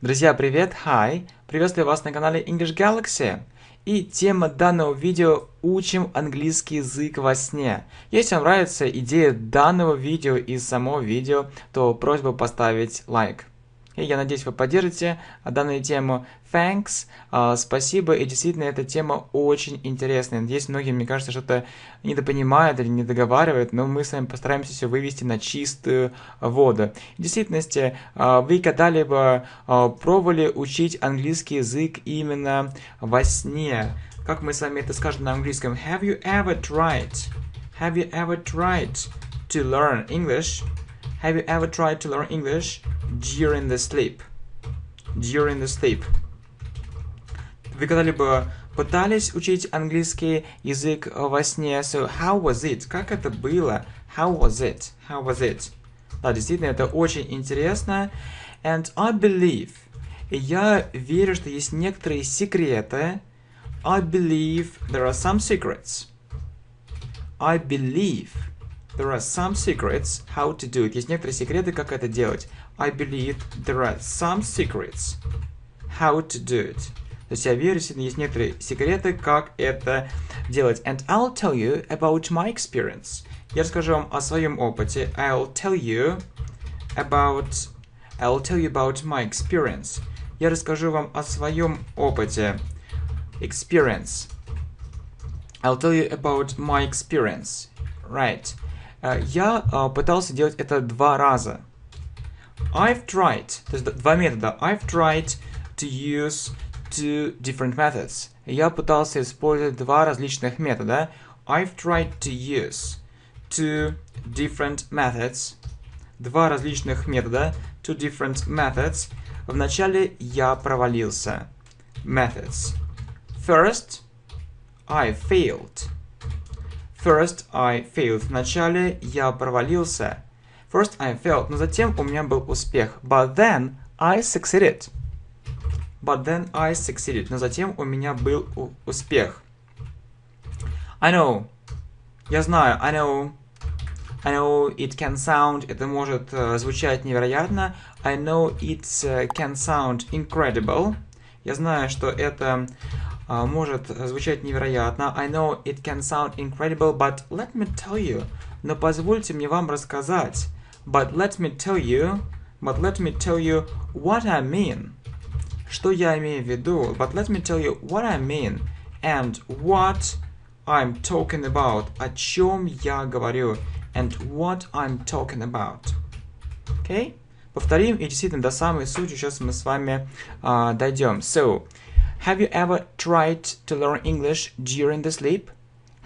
Друзья, привет! Hi! Приветствую вас на канале English Galaxy. И тема данного видео «Учим английский язык во сне». Если вам нравится идея данного видео и само видео, то просьба поставить лайк. И я надеюсь, вы поддержите данную тему. Thanks, спасибо. И действительно, эта тема очень интересная. Здесь многие, мне кажется, что-то недопонимают или не договаривают, но мы с вами постараемся все вывести на чистую воду. В действительности, вы когда-либо пробовали учить английский язык именно во сне? Как мы с вами это скажем на английском? Have you ever tried to learn English? Have you ever tried to learn English during the sleep? During the sleep. Вы когда-либо пытались учить английский язык во сне? So, how was it? Как это было? How was it? How was it? Да, действительно, это очень интересно. And I believe, я верю, что есть некоторые секреты. I believe there are some secrets. I believe there are some secrets how to do it. Есть некоторые секреты, как это делать. I believe there are some secrets how to do it. То есть я верю, что есть некоторые секреты, как это делать. And I'll tell you about my experience. Я расскажу вам о своем опыте. I'll tell you about my experience. Я расскажу вам о своем опыте. Experience. I'll tell you about my experience. Right. Я пытался делать это 2 раза. I've tried, то есть 2 метода. I've tried to use 2 different methods. Я пытался использовать 2 различных метода. I've tried to use 2 different methods. 2 различных метода. 2 different methods. Вначале я провалился. Methods. First, I failed. First, I failed. Вначале я провалился. First, I failed. Но затем у меня был успех. But then, I succeeded. But then, I succeeded. Но затем у меня был успех. I know. Я знаю. I know it can sound. Это может звучать невероятно. I know it can sound incredible. Я знаю, что это может звучать невероятно. I know it can sound incredible, but let me tell you. Но позвольте мне вам рассказать. But let me tell you what I mean. Что я имею в виду? But let me tell you what I mean and what I'm talking about. О чем я говорю and what I'm talking about. Okay? Повторим и действительно до самой сути сейчас мы с вами дойдем. So, have you ever tried to learn English during the sleep?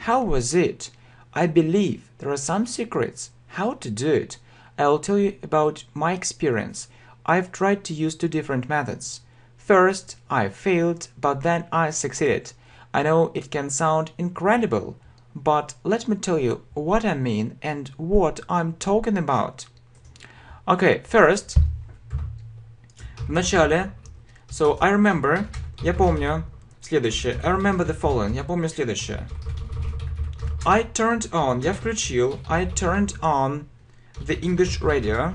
How was it? I believe there are some secrets how to do it. I'll tell you about my experience. I've tried to use 2 different methods. First, I failed, but then I succeeded. I know it can sound incredible, but let me tell you what I mean and what I'm talking about. Okay, first, в начале, so I remember, я помню следующее. I remember the following, я помню следующее. I turned on the English radio.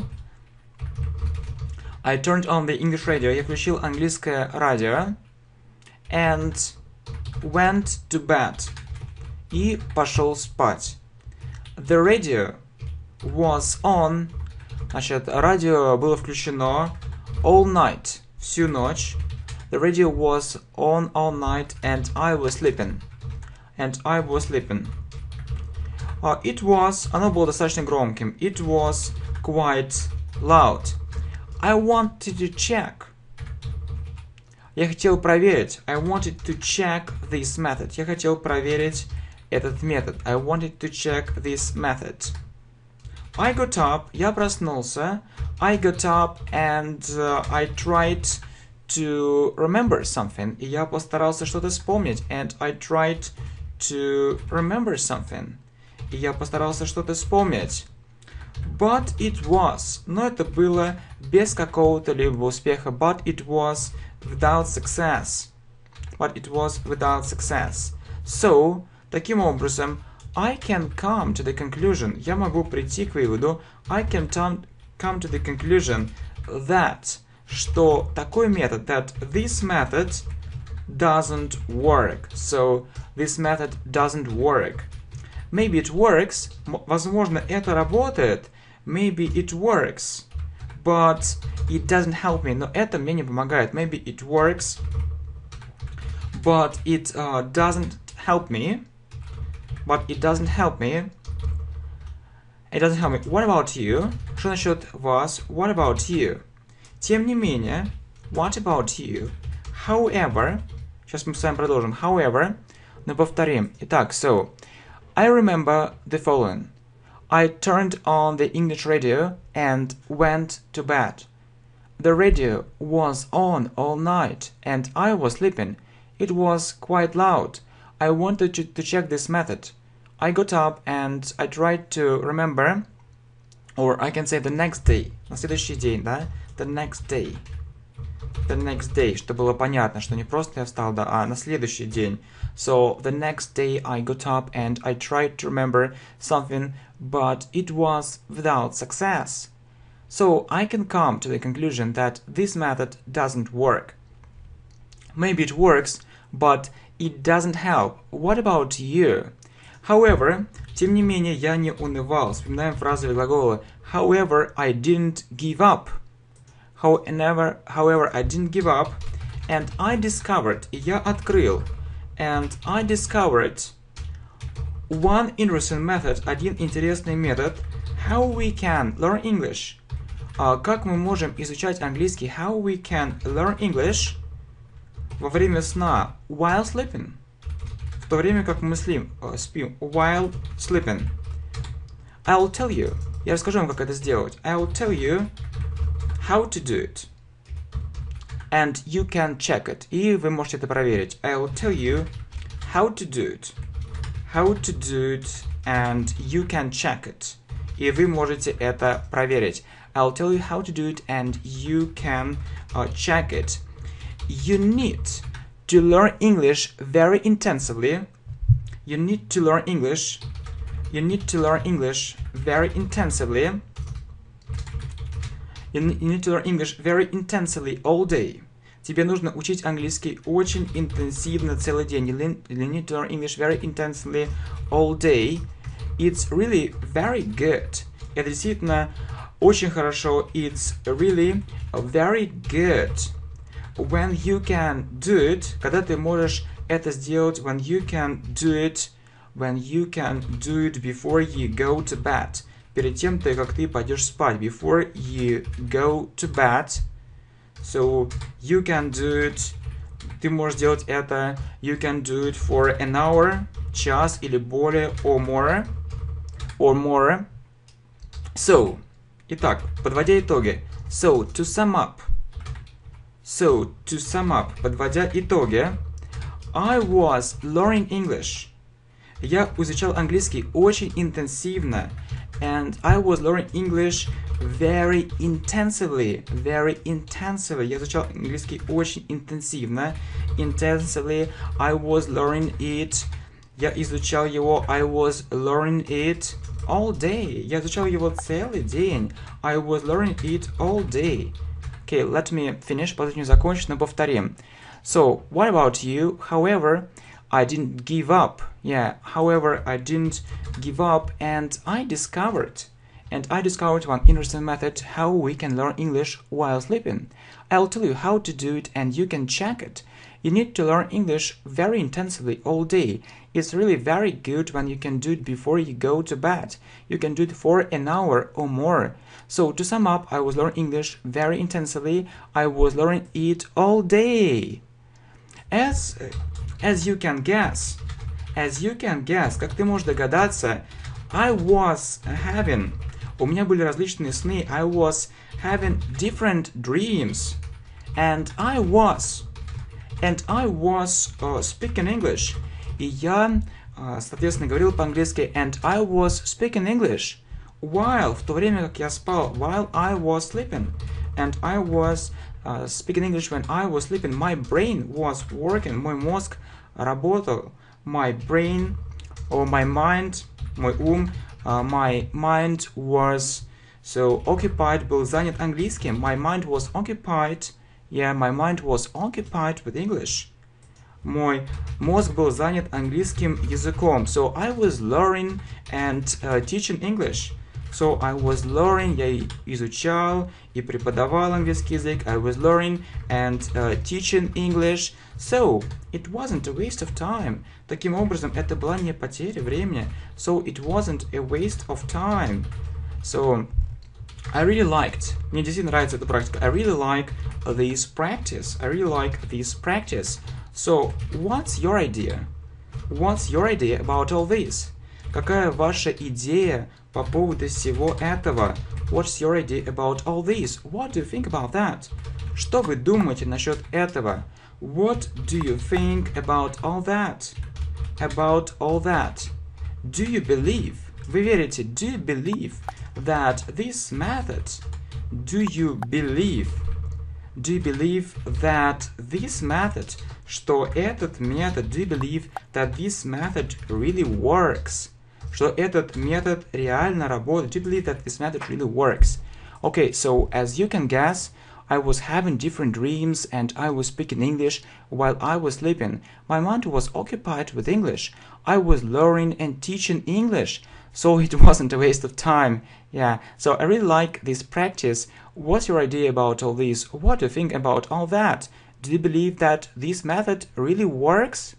I turned on the English radio. Я включил английское радио. And went to bed. И пошел спать. The radio was on. Значит, радио было включено all night. Всю ночь. The radio was on all night and I was sleeping. It was, оно было достаточно громким. It was quite loud. I wanted to check. Я хотел проверить. I wanted to check this method. Я хотел проверить этот метод. I wanted to check this method. I got up. Я проснулся. I got up and I tried to remember something. И я постарался что-то вспомнить. And I tried to remember something. И я постарался что-то вспомнить. But it was. Но это было без какого-то либо успеха. But it was without success. So, таким образом, I can come to the conclusion. Я могу прийти к выводу. I can come to the conclusion that, что такой метод, that this method doesn't work. So, this method doesn't work. Maybe it works. Возможно, это работает. Maybe it works. But it doesn't help me. Но это мне не помогает. Maybe it works. But it doesn't help me. But it doesn't help me. It doesn't help me. What about you? Что насчет вас? What about you? Тем не менее, what about you? However, сейчас мы с вами продолжим. However, но повторим. Итак, so, I remember the following. I turned on the English radio and went to bed. The radio was on all night and I was sleeping. It was quite loud. I wanted to check this method. I got up and I tried to remember, or I can say the next day. На следующий день, да? The next day. The next day, чтобы было понятно, что не просто я встал, да, а на следующий день. So, the next day I got up and I tried to remember something, but it was without success. So, I can come to the conclusion that this method doesn't work. Maybe it works, but it doesn't help. What about you? However, тем не менее, я не унывал. Вспоминаем фразовые глаголы. However, I didn't give up. However, I didn't give up. And I discovered, и я открыл. And I discovered one interesting method, один интересный метод. How we can learn English. Как мы можем изучать английский? How we can learn English во время сна. While sleeping. В то время как мы спим. While sleeping. I'll tell you. Я расскажу вам, как это сделать. I'll tell you how to do it. And you can check it. И вы можете это проверить. I'll tell you how to do it. How to do it. And you can check it. И вы можете это проверить. I'll tell you how to do it and you can check it. You need to learn English very intensively. You need to learn English. You need to learn English very intensively. You need to learn English very intensively all day. Тебе нужно учить английский очень интенсивно целый день. You need to learn English very intensively all day. It's really very good. Это действительно очень хорошо. It's really very good. When you can do it, когда ты можешь это сделать, when you can do it before you go to bed. Перед тем, как ты пойдешь спать. Before you go to bed. So, you can do it. Ты можешь делать это. You can do it for an hour. Час или более. Or more. Or more. So, итак, подводя итоги. So, to sum up. Подводя итоги. I was learning English. Я изучал английский очень интенсивно. And I was learning English very intensively. Я изучал английский очень интенсивно. Intensively. I was learning it. Я изучал его. I was learning it all day. Я изучал его целый день. I was learning it all day. Okay, let me finish. Позвольте закончить, но повторим. So, what about you? However, I didn't give up. Yeah, however, I didn't give up and I discovered one interesting method how we can learn English while sleeping. I'll tell you how to do it and you can check it. You need to learn English very intensively all day. It's really very good when you can do it before you go to bed. You can do it for an hour or more. So to sum up, I was learning English very intensively. I was learning it all day. As you can guess, как ты можешь догадаться, у меня были различные сны. I was having different dreams. And I was speaking English. И я, соответственно, говорил по-английски. And I was speaking English. While, в то время как я спал. While I was sleeping. And I was speaking English when I was sleeping. My brain was working. Мой мозг работал. My brain, or my mind, мой ум, my mind was So, occupied был занят английским. My mind was occupied. Yeah, my mind was occupied with English. Мой мозг был занят английским языком. So, I was learning and teaching English. So, I was learning, я изучал и преподавал английский язык. I was learning and teaching English. So, it wasn't a waste of time. Таким образом, это была не потеря времени. So, it wasn't a waste of time. So, I really liked, мне действительно нравится эта практика. I really like this practice. I really like this practice. So, what's your idea? What's your idea about all this? Какая ваша идея по поводу всего этого? What's your idea about all this? What do you think about that? Что вы думаете насчет этого? What do you think about all that? About all that. Do you believe? Вы верите? Do you believe that this method? Do you believe? Do you believe that this method? Что этот метод? Do you believe that this method really works? Что этот метод реально работает? Do you believe that this method really works? Okay, so as you can guess, I was having different dreams and I was speaking English while I was sleeping. My mind was occupied with English. I was learning and teaching English. So it wasn't a waste of time. Yeah, so I really like this practice. What's your idea about all this? What do you think about all that? Do you believe that this method really works?